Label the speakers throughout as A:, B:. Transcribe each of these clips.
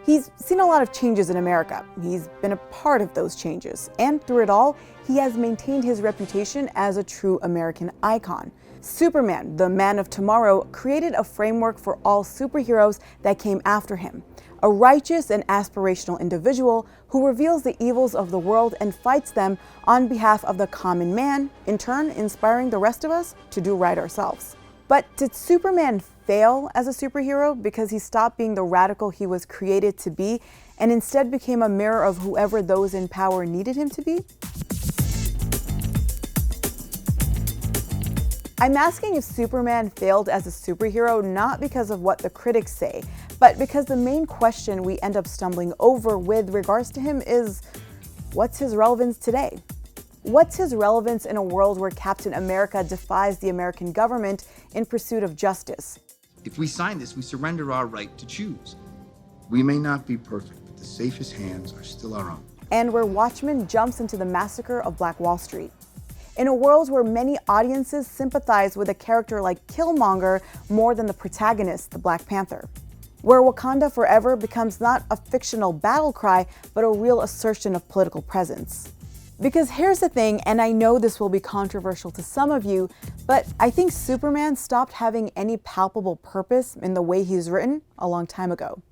A: He's seen a lot of changes in America. He's been a part of those changes. And through it all, he has maintained his reputation as a true American icon. Superman, the man of tomorrow, created a framework for all superheroes that came after him. A righteous and aspirational individual who reveals the evils of the world and fights them on behalf of the common man, in turn inspiring the rest of us to do right ourselves. But did Superman fail as a superhero because he stopped being the radical he was created to be and instead became a mirror of whoever those in power needed him to be? I'm asking if Superman failed as a superhero not because of what the critics say, but because the main question we end up stumbling over with regards to him is, what's his relevance today? What's his relevance in a world where Captain America defies the American government in pursuit of justice?
B: If we sign this, we surrender our right to choose.
C: We may not be perfect, but the safest hands are still our own.
A: And where Watchmen jumps into the massacre of Black Wall Street. In a world where many audiences sympathize with a character like Killmonger more than the protagonist, the Black Panther. Where Wakanda Forever becomes not a fictional battle cry, but a real assertion of political presence. Because here's the thing, and I know this will be controversial to some of you, but I think Superman stopped having any palpable purpose in the way he's written a long time ago.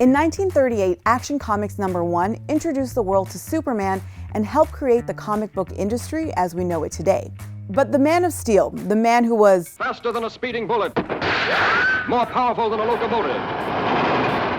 A: In 1938, Action Comics #1 introduced the world to Superman and helped create the comic book industry as we know it today. But the Man of Steel, the man who was
D: faster than a speeding bullet, more powerful than a locomotive,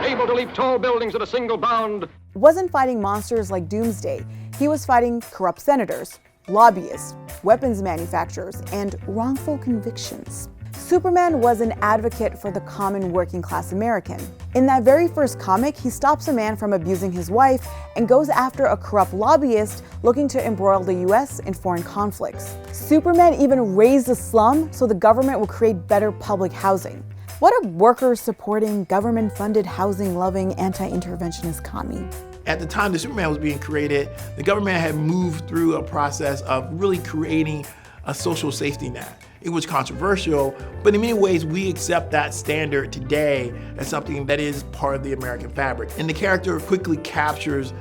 D: able to leap tall buildings at a single bound,
A: wasn't fighting monsters like Doomsday. He was fighting corrupt senators, lobbyists, weapons manufacturers, and wrongful convictions. Superman was an advocate for the common working class American. In that very first comic, he stops a man from abusing his wife and goes after a corrupt lobbyist looking to embroil the US in foreign conflicts. Superman even raised the slum so the government would create better public housing. What a worker-supporting, government-funded, housing-loving, anti-interventionist commie.
E: At the time that Superman was being created, the government had moved through a process of really creating a social safety net. It was controversial, but in many ways we accept that standard today as something that is part of the American fabric. And the character quickly captures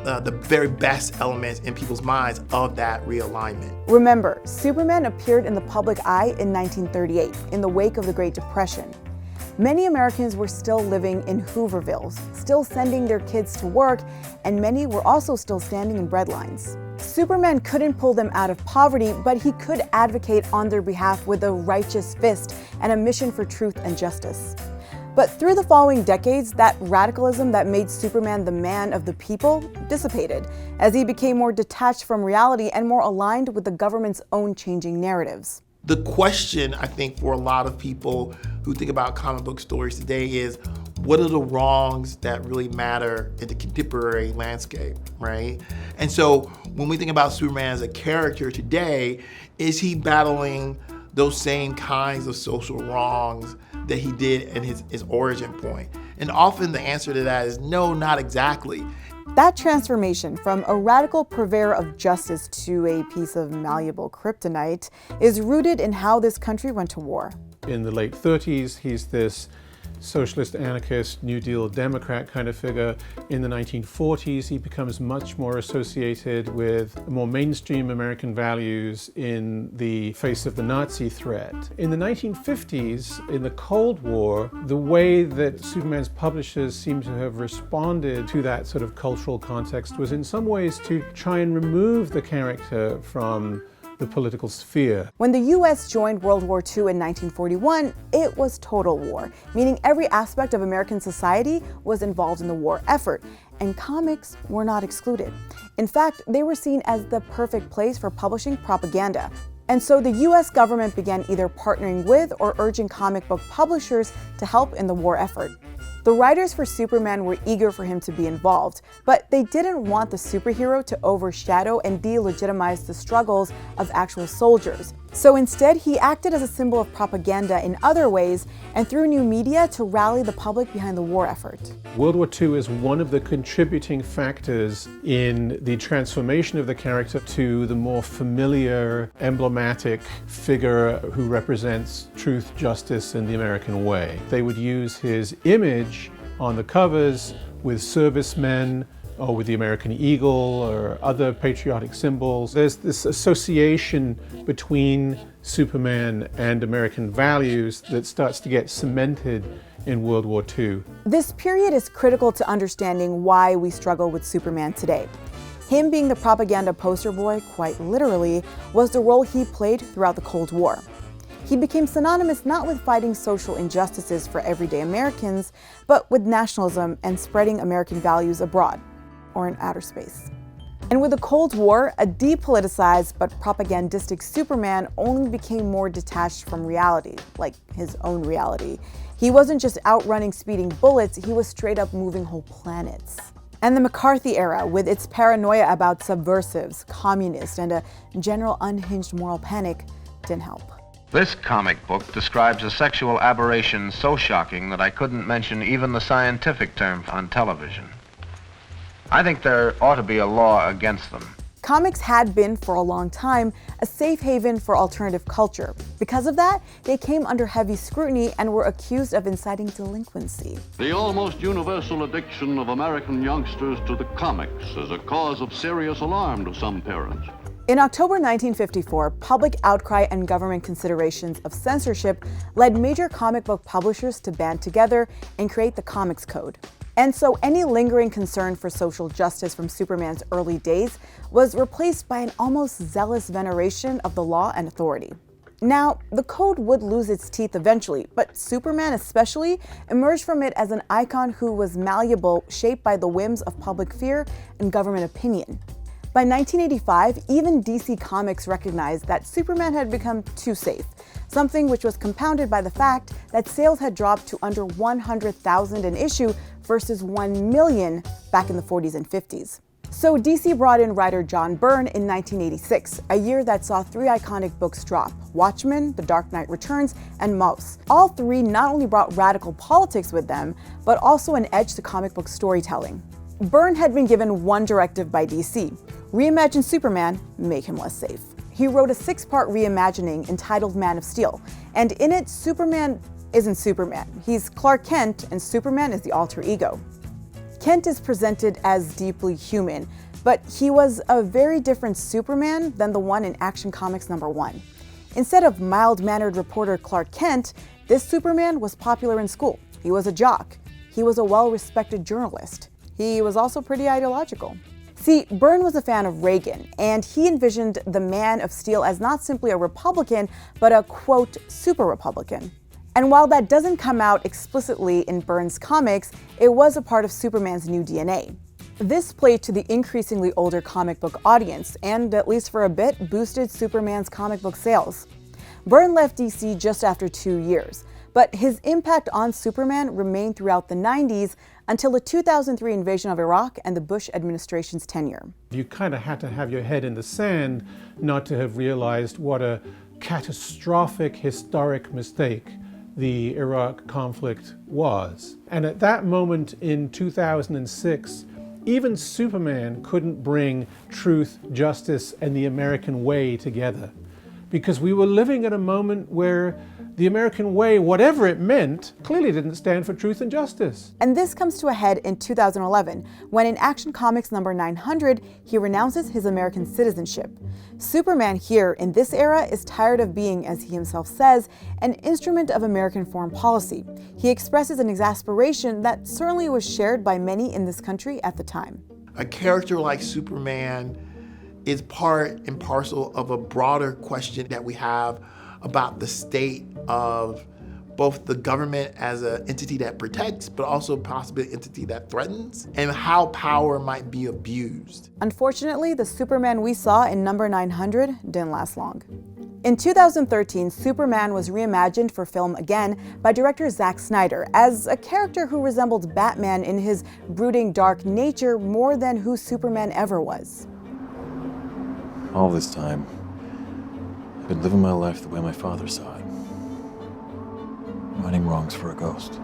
E: the very best elements in people's minds of that realignment.
A: Remember, Superman appeared in the public eye in 1938, in the wake of the Great Depression. Many Americans were still living in Hoovervilles, still sending their kids to work, and many were also still standing in bread lines. Superman couldn't pull them out of poverty, but he could advocate on their behalf with a righteous fist and a mission for truth and justice. But through the following decades, that radicalism that made Superman the man of the people dissipated, as he became more detached from reality and more aligned with the government's own changing narratives.
E: The question, I think, for a lot of people who think about comic book stories today is, what are the wrongs that really matter in the contemporary landscape, right? And so when we think about Superman as a character today, is he battling those same kinds of social wrongs that he did in his origin point? And often the answer to that is no, not exactly.
A: That transformation from a radical purveyor of justice to a piece of malleable kryptonite is rooted in how this country went to war.
F: In the late 30s, he's this socialist, anarchist, New Deal Democrat kind of figure. In the 1940s, he becomes much more associated with more mainstream American values in the face of the Nazi threat. In the 1950s, in the Cold War, the way that Superman's publishers seem to have responded to that sort of cultural context was in some ways to try and remove the character from the political sphere.
A: When the US joined World War II in 1941, it was total war, meaning every aspect of American society was involved in the war effort, and comics were not excluded. In fact, they were seen as the perfect place for publishing propaganda. And so the US government began either partnering with or urging comic book publishers to help in the war effort. The writers for Superman were eager for him to be involved, but they didn't want the superhero to overshadow and delegitimize the struggles of actual soldiers. So instead, he acted as a symbol of propaganda in other ways and through new media to rally the public behind the war effort.
F: World War II is one of the contributing factors in the transformation of the character to the more familiar, emblematic figure who represents truth, justice, and the American way. They would use his image on the covers with servicemen or with the American eagle or other patriotic symbols. There's this association between Superman and American values that starts to get cemented in World War II.
A: This period is critical to understanding why we struggle with Superman today. Him being the propaganda poster boy, quite literally, was the role he played throughout the Cold War. He became synonymous not with fighting social injustices for everyday Americans, but with nationalism and spreading American values abroad, or in outer space. And with the Cold War, a depoliticized but propagandistic Superman only became more detached from reality, like his own reality. He wasn't just outrunning speeding bullets, he was straight up moving whole planets. And the McCarthy era, with its paranoia about subversives, communists, and a general unhinged moral panic, didn't help.
G: This comic book describes a sexual aberration so shocking that I couldn't mention even the scientific term on television. I think there ought to be a law against them.
A: Comics had been, for a long time, a safe haven for alternative culture. Because of that, they came under heavy scrutiny and were accused of inciting delinquency.
H: The almost universal addiction of American youngsters to the comics is a cause of serious alarm to some parents.
A: In October 1954, public outcry and government considerations of censorship led major comic book publishers to band together and create the Comics Code. And so any lingering concern for social justice from Superman's early days was replaced by an almost zealous veneration of the law and authority. Now, the code would lose its teeth eventually, but Superman especially emerged from it as an icon who was malleable, shaped by the whims of public fear and government opinion. By 1985, even DC Comics recognized that Superman had become too safe, something which was compounded by the fact that sales had dropped to under 100,000 an issue versus 1 million back in the 40s and 50s. So DC brought in writer John Byrne in 1986, a year that saw 3 iconic books drop: Watchmen, The Dark Knight Returns, and Mouse. All 3 not only brought radical politics with them, but also an edge to comic book storytelling. Byrne had been given one directive by DC: reimagine Superman, make him less safe. He wrote a 6-part reimagining entitled Man of Steel, and in it, Superman isn't Superman. He's Clark Kent, and Superman is the alter ego. Kent is presented as deeply human, but he was a very different Superman than the one in Action Comics #1. Instead of mild-mannered reporter Clark Kent, this Superman was popular in school. He was a jock. He was a well-respected journalist. He was also pretty ideological. See, Byrne was a fan of Reagan, and he envisioned the Man of Steel as not simply a Republican, but a, quote, super Republican. And while that doesn't come out explicitly in Byrne's comics, it was a part of Superman's new DNA. This played to the increasingly older comic book audience, and at least for a bit, boosted Superman's comic book sales. Byrne left DC just after 2 years, but his impact on Superman remained throughout the 90s until the 2003 invasion of Iraq and the Bush administration's tenure.
F: You kind of had to have your head in the sand not to have realized what a catastrophic historic mistake the Iraq conflict was. And at that moment in 2006, even Superman couldn't bring truth, justice, and the American way together. Because we were living at a moment where the American way, whatever it meant, clearly didn't stand for truth and justice.
A: And this comes to a head in 2011, when in Action Comics #900, he renounces his American citizenship. Superman here, in this era, is tired of being, as he himself says, an instrument of American foreign policy. He expresses an exasperation that certainly was shared by many in this country at the time.
E: A character like Superman is part and parcel of a broader question that we have about the state of both the government as an entity that protects, but also possibly an entity that threatens, and how power might be abused.
A: Unfortunately, the Superman we saw in #900 didn't last long. In 2013, Superman was reimagined for film again by director Zack Snyder as a character who resembled Batman in his brooding, dark nature more than who Superman ever was.
I: All this time, I've been living my life the way my father saw it. Righting wrongs for a ghost.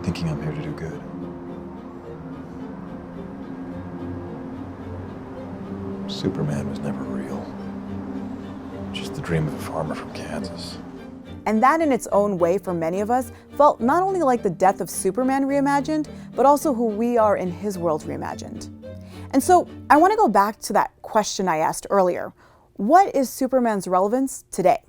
I: Thinking I'm here to do good. Superman was never real. Just the dream of a farmer from Kansas.
A: And that in its own way for many of us felt not only like the death of Superman reimagined, but also who we are in his world reimagined. And so I want to go back to that question I asked earlier. What is Superman's relevance today?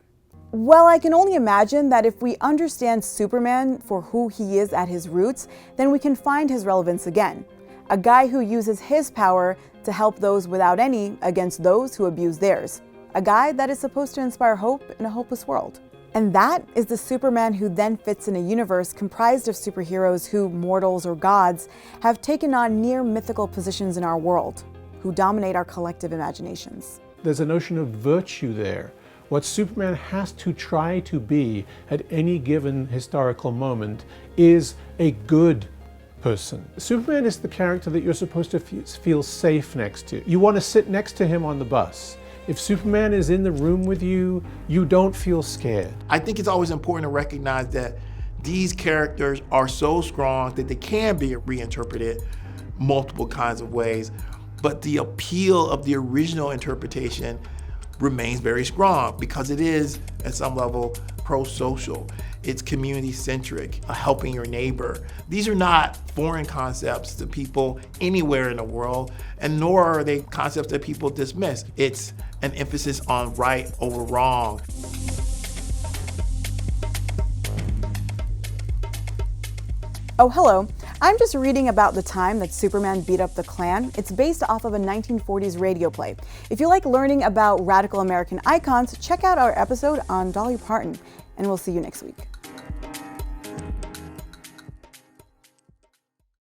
A: Well, I can only imagine that if we understand Superman for who he is at his roots, then we can find his relevance again. A guy who uses his power to help those without any against those who abuse theirs. A guy that is supposed to inspire hope in a hopeless world. And that is the Superman who then fits in a universe comprised of superheroes who, mortals or gods, have taken on near mythical positions in our world, who dominate our collective imaginations.
F: There's a notion of virtue there. What Superman has to try to be at any given historical moment is a good person. Superman is the character that you're supposed to feel safe next to. You want to sit next to him on the bus. If Superman is in the room with you, you don't feel scared.
E: I think it's always important to recognize that these characters are so strong that they can be reinterpreted multiple kinds of ways, but the appeal of the original interpretation remains very strong because it is, at some level, pro-social. It's community-centric, helping your neighbor. These are not foreign concepts to people anywhere in the world, and nor are they concepts that people dismiss. It's an emphasis on right over wrong.
A: Oh, hello. I'm just reading about the time that Superman beat up the Klan. It's based off of a 1940s radio play. If you like learning about radical American icons, check out our episode on Dolly Parton, and we'll see you next week.